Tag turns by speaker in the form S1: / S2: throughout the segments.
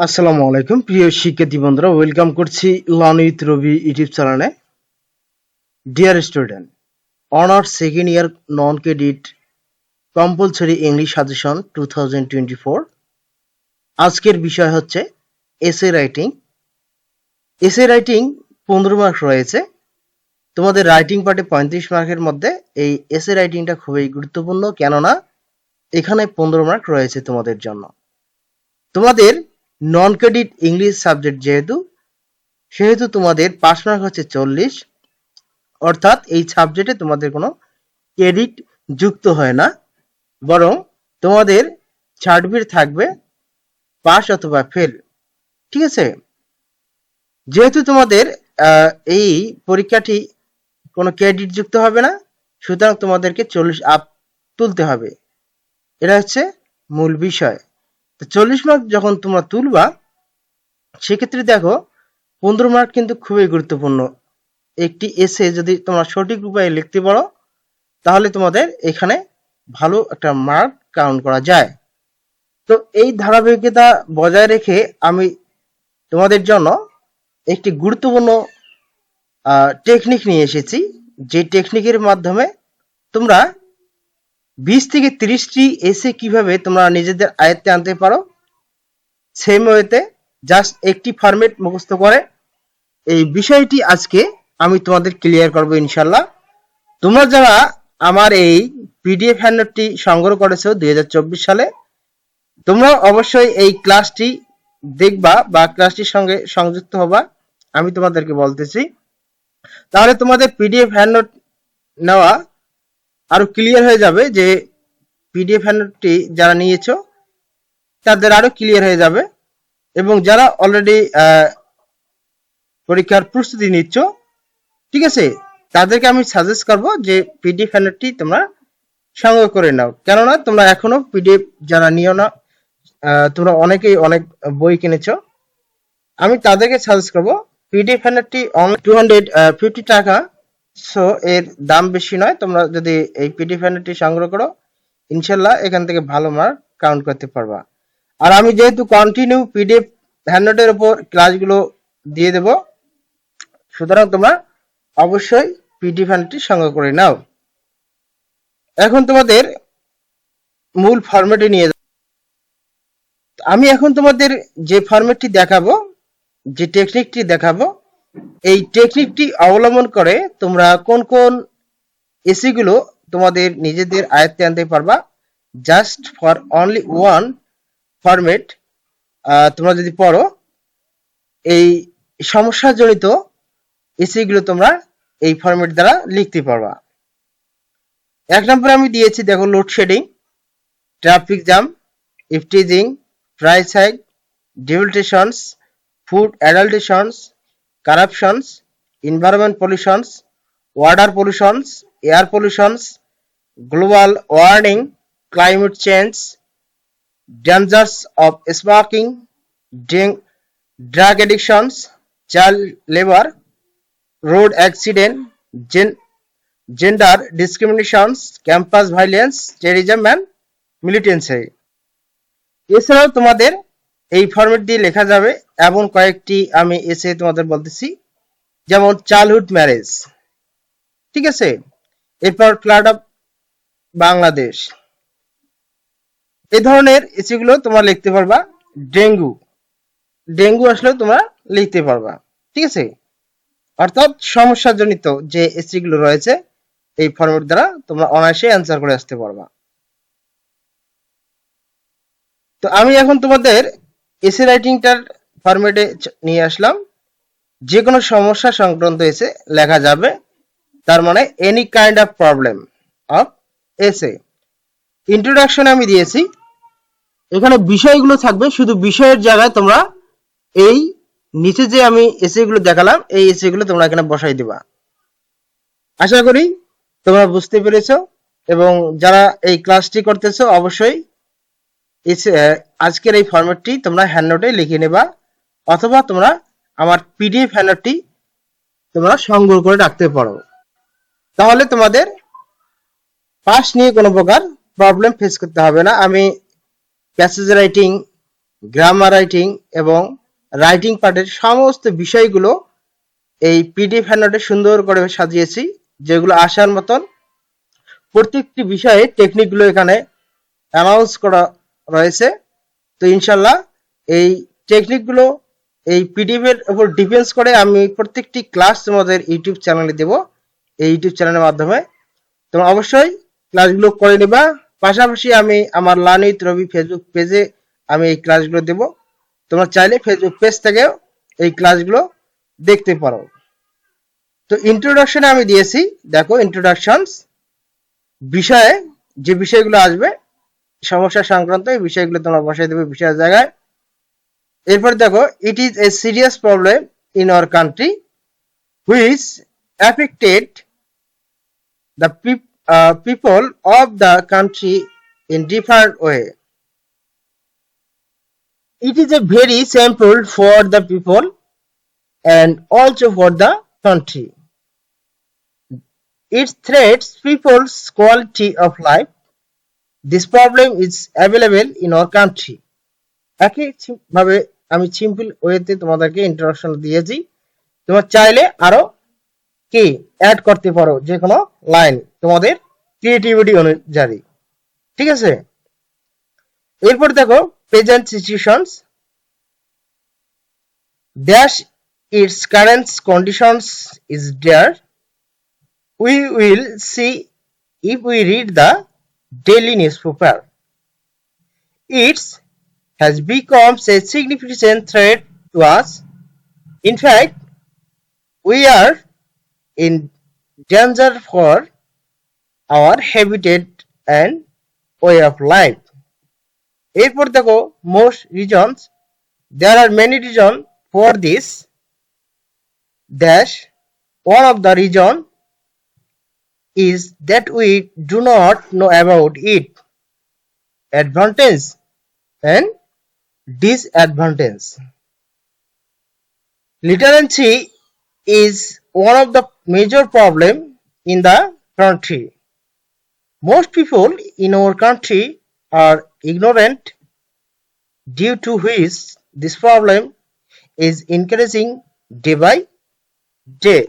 S1: আসসালামু আলাইকুম প্রিয় শিক্ষার্থী বন্ধুরা, ওয়েলকাম করছি লার্ন উইথ রবি ইউটিউব চ্যানেলে। Dear student, honours second year non credit compulsory English suggestion 2024। আজকের বিষয় হচ্ছে essay writing. Essay writing 15 mark রয়েছে। তোমাদের রাইটিং পার্টে 35 মার্কের মধ্যে এই এসে রাইটিংটা খুবই গুরুত্বপূর্ণ, কেননা এখানে 15 মার্ক রয়েছে তোমাদের জন্য। তোমাদের নন ক্রেডিট ইংলিশ সাবজেক্ট সেহেতু তোমাদের পাস মার্ক হচ্ছে 40, অর্থাৎ এই সাবজেক্টে তোমাদের কোনো ক্রেডিট যুক্ত হয় না, বরং তোমাদের সার্টিফিকেট থাকবে পাস অথবা ফেল। ঠিক আছে, যেহেতু তোমাদের এই পরীক্ষাটি কোনো ক্রেডিট যুক্ত হবে না, সুতরাং তোমাদেরকে 40 আপ তুলতে হবে। এটা হচ্ছে মূল বিষয়। তো 40 মার্ক যখন তোমরা তুলবা, সেক্ষেত্রে দেখো 15 মার্ক কিন্তু খুবই গুরুত্বপূর্ণ। একটি এসে যদি তোমরা সঠিক উপায়ে লিখতে পারো, তাহলে তোমাদের এখানে ভালো একটা মার্ক কাউন্ট করা যায়। তো এই ধারাবাহিকতা বজায় রেখে আমি তোমাদের জন্য একটি গুরুত্বপূর্ণ টেকনিক নিয়ে এসেছি, যে টেকনিকের মাধ্যমে তোমরা 20 থেকে 30টি এসে কিভাবে তোমরা নিজেদের আয়ত্তে আনতে পারো, সেম ওয়েতে জাস্ট একটি ফরম্যাট মুখস্থ করে এই বিষয়টি আজকে আমি তোমাদের ক্লিয়ার করব ইনশাল্লাহ। তোমরা যারা আমার এই পিডিএফ হ্যান্ডআউটটি সংগ্রহ করেছো 2024 সালে, তোমরা অবশ্যই এই ক্লাসটি দেখবা বা ক্লাসটির সঙ্গে সংযুক্ত হবা, আমি তোমাদেরকে বলতেছি। তাহলে তোমাদের পিডিএফ হ্যান্ডআউট নেওয়া আরো ক্লিয়ার হয়ে যাবে, যে পিডিএফ হ্যান্ডআউটটি যারা নিয়েছো তাদের আরো ক্লিয়ার হয়ে যাবে, এবং যারা অলরেডি পরীক্ষার প্রস্তুতি নিচ্ছ, ঠিক আছে, তাদেরকে আমি সাজেস্ট করব যে পিডিএফ হ্যান্ডআউটটি তোমরা সংগ্রহ করে নাও। কেননা তোমরা এখনো পিডিএফ যারা নিও না, তোমরা অনেকেই অনেক বই কিনেছো, আমি তাদেরকে সাজেস্ট করব পিডিএফ হ্যান্ডআউটটি অনলি 250 টাকা। সো এর দাম বেশি নয়। তোমরা যদি এই পিডিএফ হ্যান্ডআউটটি সংগ্রহ করো, ইনশাল্লাহ এখান থেকে ভালো মার্ক কাউন্ট করতে পারবা। আর আমি যেহেতু কন্টিনিউ পিডিএফ হ্যান্ডআউটের উপর ক্লাসগুলো দিয়ে দেব, সুতরাং তোমরা অবশ্যই পিডিএফ হ্যান্ডআউটটি সংগ্রহ করে নাও। এখন তোমাদের মূল ফরম্যাটে নিয়ে যাব। আমি এখন তোমাদের যে ফরম্যাটটি দেখাবো, যে টেকনিকটি দেখাবো, এই টেকনিকটি অবলম্বন করে তোমরা কোন কোন এসিগুলো তোমাদের নিজেদের আয়ত্তে আনতে পারবা, just for only one format. তোমরা যদি পড়ো, এই সমস্যাজনিত এসিগুলো তোমরা এই ফরম্যাট দ্বারা লিখতে পারবা। 1 নম্বরে আমি দিয়েছি, দেখো, load shedding, traffic jam, eve teasing, price hike, devaluations, food adulterations, corruptions, environment pollutions, water pollutions, air pollutions, global warming, climate change, dangers of smoking, drug addictions, child labor, road accident, gender discriminations, campus violence, terrorism and militancy। এছাড়াও তোমাদের এই format দিয়ে লেখা যাবে এমন কয়েকটি আমি এসে তোমাদের বলতেছি, যেমন চাইল্ডহুড ম্যারেজ, ঠিক আছে, এরপর ফ্লাড অফ বাংলাদেশ, এই ধরনের এসেগুলো তোমরা লিখতে পারবা। ডেঙ্গু আসলেও তোমরা লিখতে পারবা, ঠিক আছে। অর্থাৎ সমস্যাজনিত যে এসেগুলো রয়েছে, এই ফরম্যাট দ্বারা তোমরা অনায়াসে অ্যান্সার করে আসতে পারবা। তো আমি এখন তোমাদের এসে রাইটিংটার ফরম্যাটে নিয়ে আসলাম। যে কোনো সমস্যা সংক্রান্ত এসে লেখা যাবে, তার মানে any kind of problem of এসে। ইন্ট্রোডাকশনে আমি দিয়েছি, এখানে বিষয়গুলো থাকবে, শুধু বিষয়ের জায়গায় তোমরা এই নিচে যে আমি এসেগুলো দেখালাম, এই এসেগুলো তোমরা এখানে বসাই দিবা। আশা করি তোমরা বুঝতে পেরেছো, এবং যারা এই ক্লাসটি করতেছো অবশ্যই আজকের এই ফরম্যাটটি তোমরা হ্যান্ডনোটে লিখে নেবা, অথবা তোমরা আমার পিডিএফ হ্যান্ডআউটটি তোমরা সংগ্রহ করে রাখতে পারো। তাহলে তোমাদের পাস নিয়ে কোনো প্রকার প্রবলেম ফেস করতে হবে না। আমি প্যাসেজ রাইটিং গ্রামার রাইটিং এবং রাইটিং পার্টের সমস্ত বিষয়গুলো এই পিডিএফ হ্যান্ডআউটে সুন্দর করে সাজিয়েছি, যেগুলো আসার মতন। প্রত্যেকটি বিষয়ে টেকনিকগুলো এখানে অ্যানাউন্স করা রয়েছে। তো ইনশাল্লাহ এই টেকনিকগুলো এই পিডিএফ এর উপর ডিপেন্ডস করে আমি প্রত্যেকটি ক্লাস তোমাদের ইউটিউব চ্যানেলে দেব। এই ইউটিউব চ্যানেলের মাধ্যমে তোমরা অবশ্যই ক্লাসগুলো করে নেবা। পাশাপাশি আমি আমার লার্ন উইথ রবি ফেসবুক পেজে আমি এই ক্লাসগুলো দেব। তোমরা চাইলে ফেসবুক পেজ থেকেও এই ক্লাসগুলো দেখতে পারো। তো ইন্ট্রোডাকশনে আমি দিয়েছি, দেখো ইন্ট্রোডাকশনস বিষয়ে যে বিষয়গুলো আসবে সমস্যা সংক্রান্ত এই বিষয়গুলো তোমরা বসাই দেবে বিষয়ের জায়গায়। এরপর দেখো, it is a serious problem in our country which affected the people of the country in different way. It is a very simple for the people and also for the country. It threats people's quality of life. This problem is available in our country. একই ভাবে আমি simple ওয়েতে তোমাদেরকে introduction দিয়েছি। তোমরা চাইলে আরো কি অ্যাড করতে পারো, যে কোনো লাইন তোমাদের ক্রিয়েটিভিটি অনুযায়ী, ঠিক আছে। এরপর দেখো, present situations dash its current conditions is there. We will see if we read the daily newspaper. It has become a significant threat to us. In fact, we are in danger for our habitat and way of life. এরপর দেখো, most reasons, there are many reasons for this dash. One of the reason is that we do not know about it advantage and disadvantage. Literacy is one of the major problem in the country. Most people in our country are ignorant, due to which this problem is increasing day by day.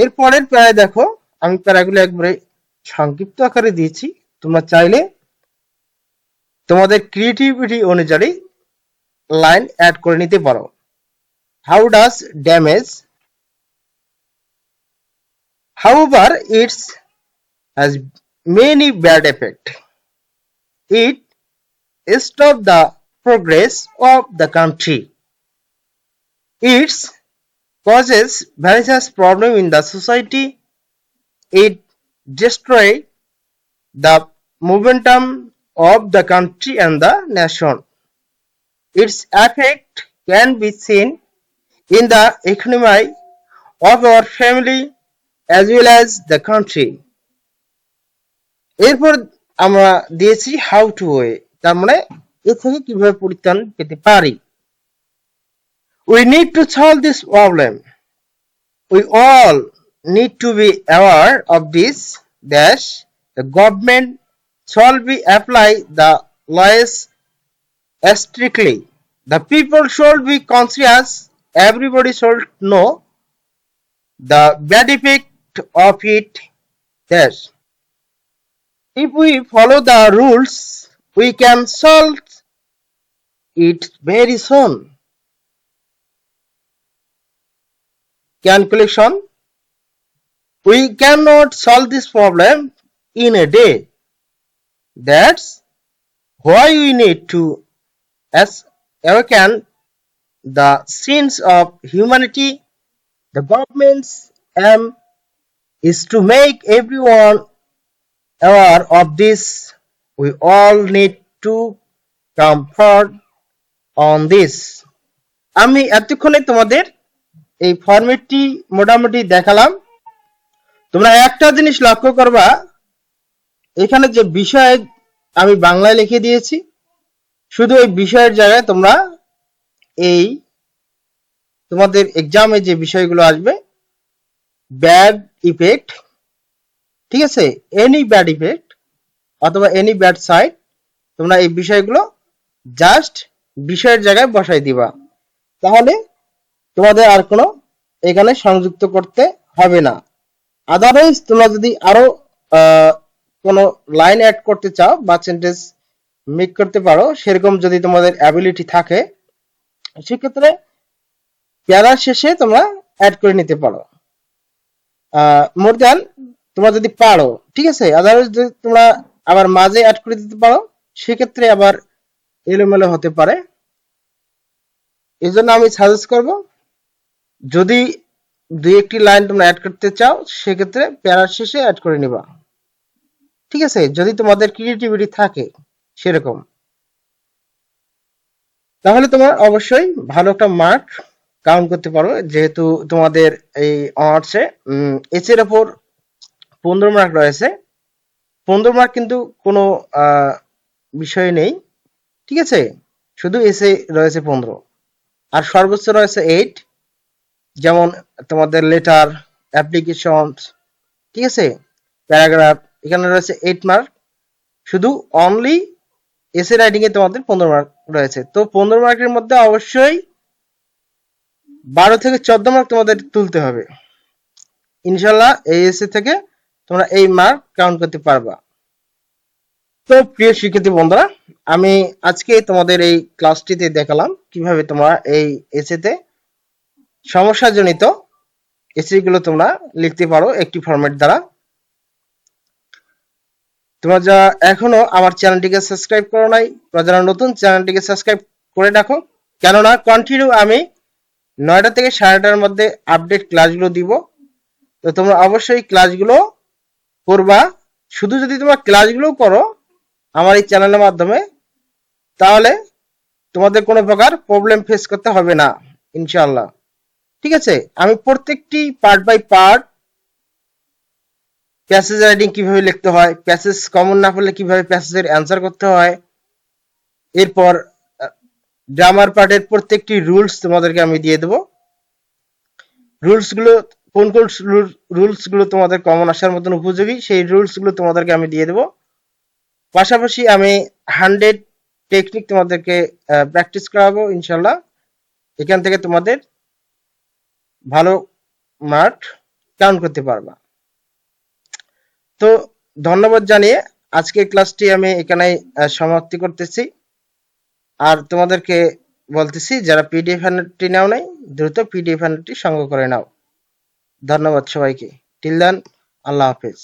S1: এর পরের প্যারা দেখো, আমি প্যারাগুলো একবারে সংক্ষিপ্ত আকারে দিয়েছি, তোমরা চাইলে তোমাদের ক্রিয়েটিভিটি অনুযায়ী লাইন অ্যাড করে নিতে পারো। How does damage? However, it has many bad effects. It stops the progress of the country. It causes various problems in the society. It destroys the momentum of the country and the nation. Its effect can be seen in the economy of our family as well as the country. এরপর আমরা দিয়েছি how to way, তার মানে এ থেকে কিভাবে পরিত্রাণ পেতে পারি। We need to solve this problem. We all need to be aware of this dash. The government shall be apply the laws strictly. The people should be conscious. Everybody should know the bad effect of it dash. If we follow the rules, we can solve it very soon. Conclusion: we cannot solve this problem in a day. That's why we need to awaken the sins of humanity. The government's aim is to make everyone aware of this. We all need to come forward on this. আমি এতক্ষণে তোমাদের এই ফরম্যাটটি মোটামুটি দেখালাম। তোমরা একটা জিনিস লক্ষ্য করবা, এখানে যে বিষয় আমি বাংলায় লিখে দিয়েছি, শুধু এই বিষয়ের জায়গায় তোমরা এই তোমাদের এক্সামে যে বিষয়গুলো আসবে, ব্যাড ইফেক্ট, ঠিক আছে, এনি ব্যাড ইফেক্ট অথবা এনি ব্যাড সাইড, তোমরা এই বিষয়গুলো জাস্ট বিষয়ের জায়গায় বসাই দিবা, তাহলে তোমাদের আর কোনো এখানে সংযুক্ত করতে হবে না। আদারওয়াইজ তোমরা যদি আরো কোনো লাইন অ্যাড করতে চাও বা সেন্টেন্স মেক করতে পারো, সেরকম যদি তোমাদের অ্যাবিলিটি থাকে, সেক্ষেত্রে প্যারার শেষে তোমরা অ্যাড করে নিতে পারো। মোর দ্যান তোমরা যদি পারো, ঠিক আছে। আদারওয়াইজ যদি তোমরা আবার মাঝে অ্যাড করে দিতে পারো, সেক্ষেত্রে আবার এলোমেলো হতে পারে। এই জন্য আমি সাজেস্ট করব, যদি দুই একটি লাইন তোমরা অ্যাড করতে চাও, সেক্ষেত্রে প্যারার শেষে অ্যাড করে নিবা, ঠিক আছে, যদি তোমাদের ক্রিয়েটিভিটি থাকে সেরকম। তাহলে তোমার অবশ্যই ভালো একটা মার্ক কাউন্ট করতে পারো, যেহেতু তোমাদের এই অনার্সে এস এর ওপর 15 মার্ক রয়েছে। 15 মার্ক কিন্তু কোনো বিষয় নেই, ঠিক আছে, শুধু এসে রয়েছে 15, আর সর্বোচ্চ রয়েছে 8, যেমন তোমাদের লেটার, অ্যাপ্লিকেশন, ঠিক আছে, প্যারাগ্রাফ, এখানে রয়েছে 8 মার্ক। শুধু অনলি এসে রাইটিং এ তোমাদের 15 মার্ক রয়েছে। তো 15 মার্কের মধ্যে অবশ্যই 12 থেকে 14 মার্ক তোমাদের তুলতে হবে। ইনশাল্লাহ এই এসে থেকে তোমরা এই মার্ক কাউন্ট করতে পারবা। তো প্রিয় শিক্ষার্থী বন্ধুরা, আমি আজকে তোমাদের এই ক্লাসটিতে দেখালাম কিভাবে তোমরা এই এসেতে সমস্যাজনিত এসে গুলো তোমরা লিখতে পারো একটি ফরম্যাট দ্বারা। তোমরা যা এখনো আমার চ্যানেলটিকে সাবস্ক্রাইব করো নাই, যারা নতুন, চ্যানেলটিকে সাবস্ক্রাইব করে রাখো, কেননা কন্টিনিউ আমি 9টা থেকে 9:30টার মধ্যে আপডেট ক্লাসগুলো দিব। তো তোমরা অবশ্যই ক্লাসগুলো করবা। শুধু যদি তোমরা ক্লাসগুলো করো আমার এই চ্যানেলের মাধ্যমে, তাহলে তোমাদের কোনো প্রকার প্রবলেম ফেস করতে হবে না ইনশাআল্লাহ, ঠিক আছে। আমি প্রত্যেকটি part by part, passage writing কিভাবে লিখতে হয়, প্যাসেজ কমন না পড়লে কিভাবে প্যাসেজের অ্যান্সার করতে হয়, এরপর গ্রামার পার্টের প্রত্যেকটি রুলস তোমাদেরকে আমি দিয়ে দেবো। রুলসগুলো কোন কোন রুলসগুলো তোমাদের কমন আসার মতন উপযোগী, সেই রুলসগুলো তোমাদেরকে আমি দিয়ে দেবো। পাশাপাশি আমি 100 টেকনিক তোমাদেরকে প্র্যাকটিস করাবো ইনশাল্লাহ। এখান থেকে তোমাদের ভালো মার্ক কাউন্ট করতে পারবা। তো ধন্যবাদ জানিয়ে আজকের ক্লাসটি আমি এখানেই সমাপ্তি করতেছি। আর তোমাদেরকে বলতেছি, যারা পিডিএফ হ্যান্ডআউটটি নাও নাই, দ্রুত পিডিএফ হ্যান্ডআউটটি সংগ্রহ করে নাও। ধন্যবাদ সবাইকে। টিল দেন, আল্লাহ হাফেজ।